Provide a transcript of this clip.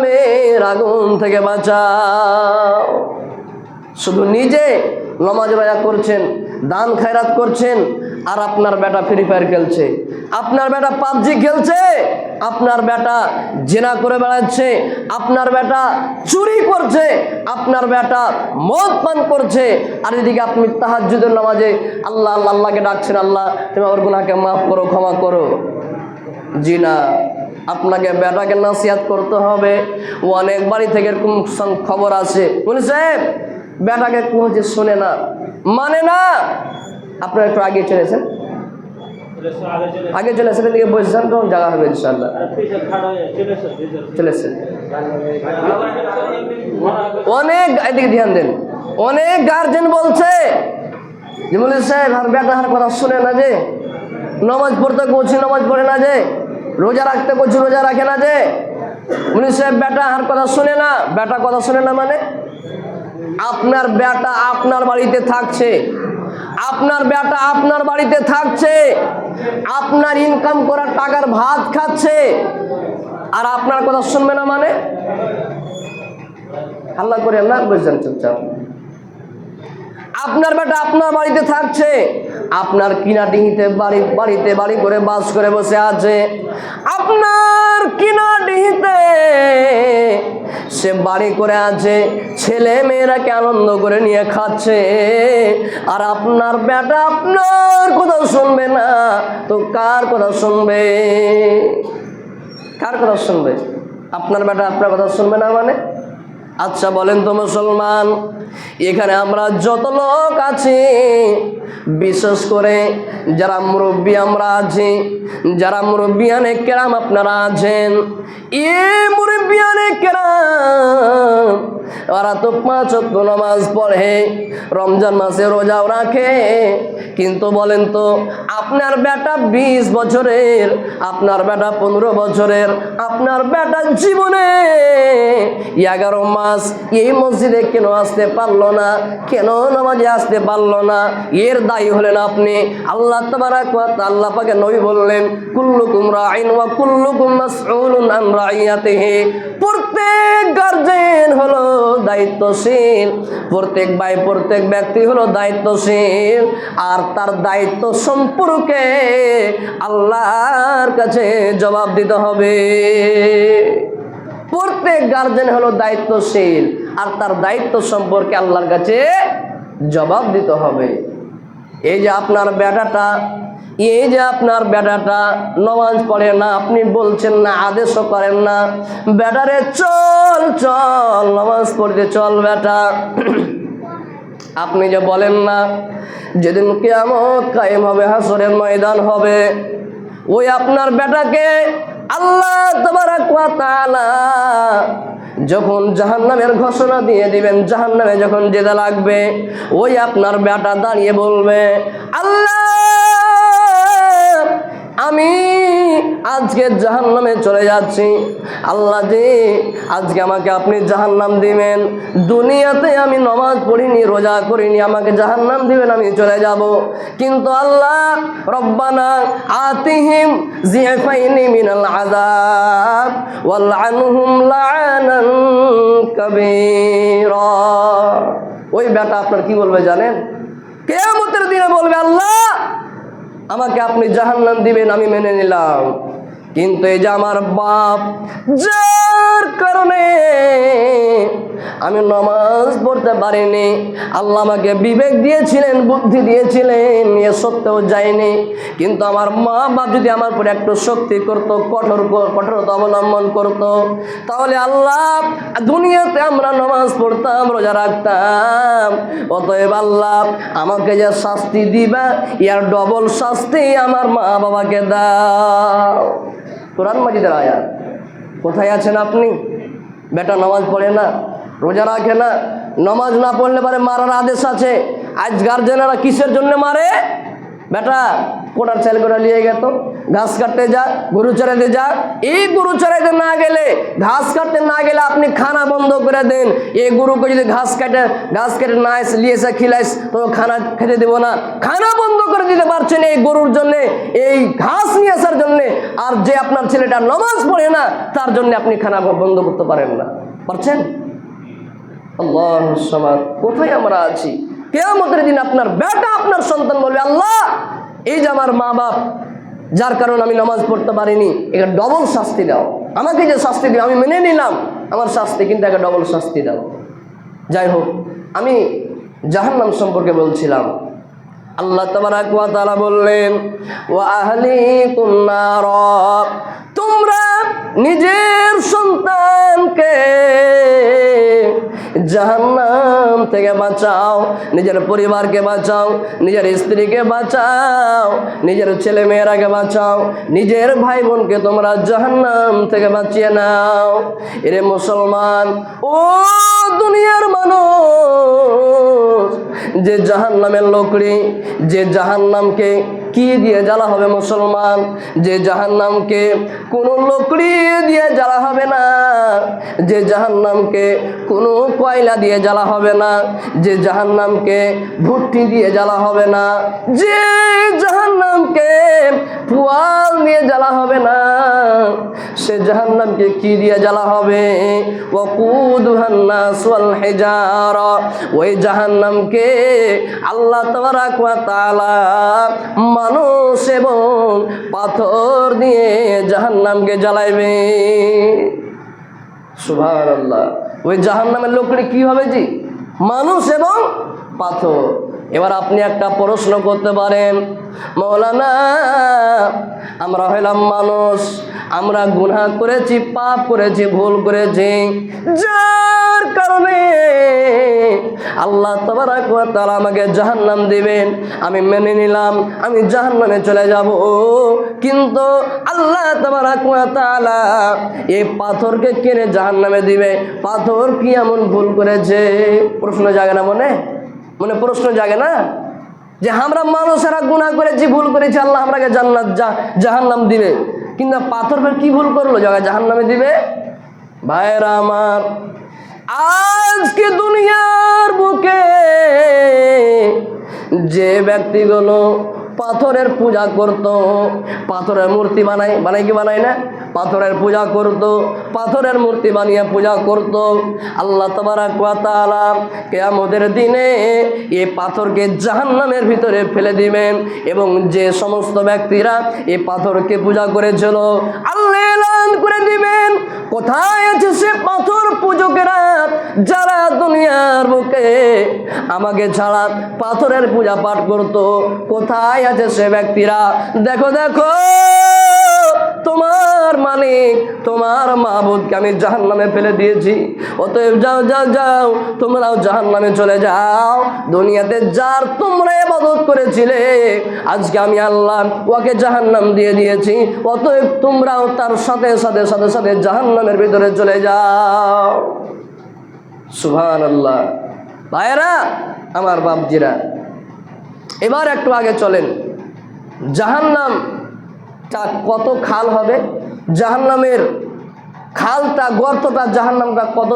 জাহান্নামের আগুন থেকে বাঁচাও। শুধু নিজে নামাজ রোজা করছেন, দান খয়রাত করছেন, আর আপনার বেটা ফ্রি ফায়ার খেলছে, আপনার বেটা পাবজি খেলছে, আপনার বেটা জিনা করে বেড়াচ্ছে, আপনার বেটা চুরি করছে, আপনার বেটা মদ পান করছে, আর এদিকে আপনি তাহাজ্জুদের নামাজে আল্লাহ আল্লাহ আল্লাহকে ডাকছেন, আল্লাহ তুমি আমার গুনাহকে মাফ করো, ক্ষমা করো। জি না, আপনাকে বেটাকে নসিহত করতে হবে। ও অনেক বাড়ি থেকে এরকম খবর আছে, বলি সাহেব বেটাকে কোথাও শোনে না, মানে না। আপনারা একটু আগে চলেছেন, আগে চলে সেখান থেকে বসেছেন, তখন জায়গা হবে ইনশাআল্লাহ। চলেছেন অনেক, এদিকে ধ্যান দেন। অনেক গার্জেন বলছে যে বলি সাহেব আর বেটা হার কথা শুনে না, যে নামাজ পড়তে করছি নামাজ পড়ে না, যে রোজা রাখতে করছি রোজা রাখে না, যে বলি সাহেব বেটা হার কথা শুনে না। বেটা কথা শুনে না মানে আপনার বেটা আপনার বাড়িতে থাকছে, আপনার বেটা আপনার বাড়িতে থাকছে, আপনার ইনকাম করা টাকার ভাত খাচ্ছে, আর আপনার কথা শুনবে না মানে? আল্লাহ করে না বুঝছেন চুপচাপ। আপনার বেটা আপনার বাড়িতে থাকছে, আপনার কিনা ডিহিতে বাড়িতে বাড়ি করে বাস করে বসে আছে, আপনার কিনা ডিহিতে সে বাড়ি করে আছে, ছেলে মেয়েরাকে আনন্দ করে নিয়ে খাচ্ছে, আর আপনার বেটা আপনার কথা শুনবে না তো কার কথা শুনবে? কার কথা শুনবে? আপনার বেটা আপনার কথা শুনবে না মানে? আচ্ছা বলেন তো মুসলমান, এখানে আমরা যত লোক আছি, বিশেষ করে যারা মুরব্বী আমরা আছি, যারা মুরব্বিয়ানে কেরাম আপনারা আছেন, মুরব্বিয়ানে কেরাম ওরা তো 5 ওয়াক্ত নামাজ পড়ে, রমজান মাসে রোজাও রাখে, কিন্তু বলেন তো আপনার বেটা 20 বছরের, আপনার বেটা 15 বছরের, আপনার বেটা জীবনে 11 মাস এই মসজিদে কেন আসতে পারলো না? কেন নামাজে আসতে পারলো না? এর দায়ী হলেন আপনি। আল্লাহ তাবারাক ওয়া তাআলা পাকে নবী বললেন, কুল্লুকুম রাঈন ওয়া কুল্লুকুম মাসউলুন আন রাইয়াতিহি। প্রত্যেক গার্জেন হলো দায়িত্বশীল, প্রত্যেক ভাই প্রত্যেক ব্যক্তি হলো দায়িত্বশীল, আর তার দায়িত্ব সম্পর্কে আল্লাহর কাছে জবাব দিতে হবে। প্রত্যেক গার্জেন হলো দায়িত্বশীল, আর তার দায়িত্ব সম্পর্কে আল্লাহর কাছে জবাব দিতে হবে। এই যে আপনার বেটাটা নামাজ পড়ে না, আপনি বলছেন না, আদেশও করেন না, বেটারে চল চল নামাজ পড়তে চল বেটা, আপনি যে বলেন না যেদিন কিয়ামত কায়েম হবে, হাসরের ময়দান হবে, ওই আপনার বেটাকে আল্লাহ তাবারাক ওয়া তাআলা যখন জাহান্নামের ঘোষণা দিয়ে দিবেন, জাহান্নামে যখন যেতে লাগবে, ওই আপনার বেটা দাঁড়িয়ে বলবে, আল্লাহ আমি আজকে জাহান্নামে চলে যাচ্ছি, আল্লাহ জি আজকে আমাকে আপনি জাহান্নাম দিবেন, দুনিয়াতে আমি নামাজ পড়িনি রোজা করিনি, আমাকে জাহান্নাম দিবেন, আমি চলে যাব, কিন্তু আল্লাহ রব্বানা আতিহিম জিফাইনি মিনাল আযাব ওয়ালআনহুম লাআনান কাবীরা। ওই বেটা আপনার কি বলবে জানেন? কিয়ামতের দিনে বলবে, আল্লাহ আমাকে আপনি জাহান্নাম দিবেন, আমি মেনে নিলাম, কিন্তু এই যে আমার বাপ, যার কারণে আমি নামাজ পড়তে পারিনি, আল্লাহ আমাকে বিবেক দিয়েছিলেন, বুদ্ধি দিয়েছিলেন, এ সত্ত্বেও যায়নি, কিন্তু আমার মা বাপ যদি আমার উপর একটু শক্তি করতো, কঠোরতা অবলম্বন করতো, তাহলে আল্লাহ দুনিয়াতে আমরা নামাজ পড়তাম, রোজা রাখতাম, অতএব আল্লাহ আমাকে যে শাস্তি দিবা, ইয়ার ডবল শাস্তি আমার মা বাবাকে দাও। কোরআন মাজিদের আয়াত। কোথায় আছেন আপনি? বেটা নামাজ পড়ে না, রোজা রাখে না, নামাজ না পড়লে পারে মারার আদেশ আছে। আজ গার্জেনেরা কিসের জন্য মারে? বেটা কোটার ছেলে করে নিয়ে গেত, ঘাস কাটতে যা, গরু চড়াইতে যা। এই গরু চড়াইতে না গেলে, ঘাস কাটতে না গেলে আপনি খানা বন্ধ করে দেন। এই গরুকে যদি ঘাস কেটে না লিয়েছে খিলাইস, তো খানা খেতে দেবো না। খানা বন্ধ করে দিতে পারছেন এই গরুর জন্যে, এই ঘাস নিয়ে আসার জন্যে। আর যে আপনার ছেলেটা নামাজ পড়ে না, তার জন্য আপনি খানা বন্ধ করতে পারেন না, পারছেন? আল্লাহুস সামাদ। কোথায় আমরা আছি? কিয়ামতের দিন আপনার বেটা, আপনার সন্তান বলবে, আল্লাহ, এই যে আমার মা বাপ, যার কারণে আমি নামাজ পড়তে পারিনি, এটা ডবল শাস্তি দাও। আমাকে যে শাস্তি দিও আমি মেনে নিলাম আমার শাস্তি, কিন্তু একটা ডবল শাস্তি দাও। যাই হোক, আমি জাহান্নাম সম্পর্কে বলছিলাম। আল্লাহ তাবারাক ওয়া তাআলা বললেন, ওয়া আহলিকুম নার, তোমরা নিজের সন্তানকে জাহান্নাম থেকে বাঁচাও, নিজের পরিবারকে বাঁচাও, নিজের স্ত্রীকে বাঁচাও, নিজের ছেলে মেয়েরাকে বাঁচাও, নিজের ভাই বোনকে তোমরা জাহান্নাম থেকে বাঁচিয়ে নাও। এরে মুসলমান, ও দুনিয়ার মানুষ, যে জাহান্নামের লোকড়ি, যে জাহান্নামকে কি দিয়ে জ্বালা হবে মুসলমান? যে জাহান্নামকে কোনো লোকড়ি দিয়ে জ্বালা হবে না, যে জাহান্নামকে কোনো কয়লা দিয়ে জ্বালা হবে না, যে জাহান্নামকে ভুট্টি দিয়ে জ্বালা হবে না, যে জাহান্নামকে পুয়াল দিয়ে জ্বালা হবে না, সে জাহান্নামকে কি দিয়ে জ্বালা হবে? ওয়াকুদুহান নাস ওয়াল হিজারা, ওই জাহান্নামকে আল্লাহ তাবারাক ওয়া তাআলা মানুষ এবং পাথর দিয়ে জাহান্নামকে জ্বালাইবে। সুবহানাল্লাহ। ওই জাহান্নামের লোকটি কি হবে? জি, মানুষ এবং পাথর। এবার আপনি একটা প্রশ্ন করতে পারেন, মাওলানা, আমরা হইলাম মানুষ, আমরা গুনাহ করেছি, পাপ করেছি, ভুল করেছি, যার কারণে আল্লাহ তাবারাক ওয়া তাআলা আমাকে জাহান্নাম দিবেন। আমি মেনে নিলাম, আমি জাহান্নামে চলে যাব। কিন্তু আল্লাহ তাবারাক ওয়া তাআলা এই পাথরকে কেন জাহান্নামে দিবে? পাথর কি এমন ভুল করেছে? প্রশ্ন জাগে না মনে? প্রশ্ন জাগে না যে আমরা মানুষেরা গুনাহ করেছি, ভুল করেছি, আল্লাহ আমাকে জাহান্নাম দিবে, কিন্তু পাথর ফের কি ভুল করলো জাহান্নামে দিবে? ভাইরা আমার, আজকে দুনিয়ার বুকে যে ব্যক্তিগুলো পাথরের পূজা করত, পাথরের মূর্তি বানাই কি বানায় না, পাথরের পূজা করত, পাথরের মূর্তি বানিয়ে পূজা করত, আল্লাহ তাবারাক ওয়া তাআলা কিয়ামতের দিনে এই পাথরকে জাহান্নামের ভিতরে ফেলে দিবেন। এবং যে সমস্ত ব্যক্তিরা এই পাথরকে পূজা করেছিল, আল্লাহ এলান করে দিবেন, কোথায় আছে সে পাথর পূজকেরা যারা দুনিয়ার বুকে আমাকে ছাড়া পাথরের পূজা পাঠ করত? কোথায় আছে সে ব্যক্তিরা? দেখো দেখো, তোমার মালিক, তোমার মাবুদকে আমি জাহান্নামে ফেলে দিয়েছি। অতএব যাও যাও যাও, তোমরাও জাহান্নামে চলে যাও। দুনিয়াতে যার তোমরা ইবাদত করেছিলে, আজকে আমি আল্লাহ ওকে জাহান্নাম দিয়ে দিয়েছি। অতএব তোমরাও তার সাথে সাথে সাথে সাথে জাহান্নামের ভিতরে চলে যাও। সুবহানাল্লাহ। ভাইরা আমার, বাপজিরা, এবার একটু আগে চলেন। জাহান্নামটা কত খাল হবে? জাহান্নামের খালটা, গর্তটা, জাহান্নামটা কত